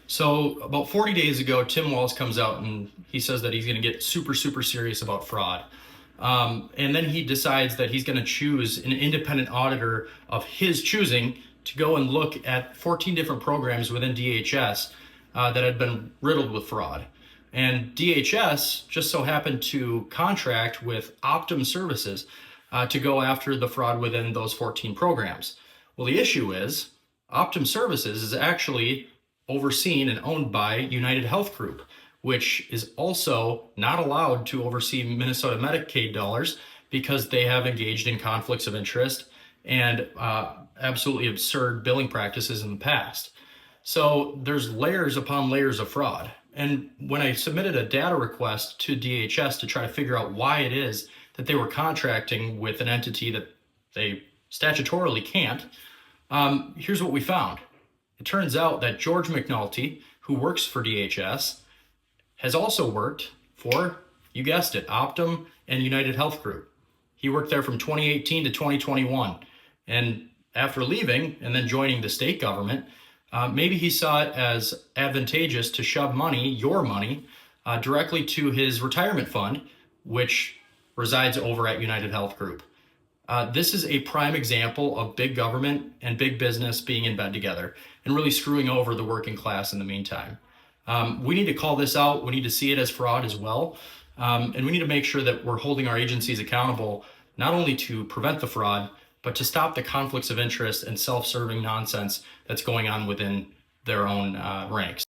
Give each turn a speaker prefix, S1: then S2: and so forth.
S1: So about 40 days ago, Tim Walz comes out and he says that he's going to get super, super serious about fraud. And then he decides that he's going to choose an independent auditor of his choosing to go and look at 14 different programs within DHS that had been riddled with fraud. And DHS just so happened to contract with Optum Services to go after the fraud within those 14 programs. Well, the issue is Optum Services is actually overseen and owned by United Health Group, which is also not allowed to oversee Minnesota Medicaid dollars because they have engaged in conflicts of interest and absolutely absurd billing practices in the past. So there's layers upon layers of fraud. And when I submitted a data request to DHS to try to figure out why it is that they were contracting with an entity that they statutorily can't, here's what we found. It turns out that George McNulty, who works for DHS, has also worked for, you guessed it, Optum and United Health Group. He worked there from 2018 to 2021. And after leaving and then joining the state government, maybe he saw it as advantageous to shove money, your money, directly to his retirement fund, which resides over at United Health Group. This is a prime example of big government and big business being in bed together and really screwing over the working class in the meantime. We need to call this out. We need to see it as fraud as well. And we need to make sure that we're holding our agencies accountable, not only to prevent the fraud, but to stop the conflicts of interest and self-serving nonsense that's going on within their own ranks.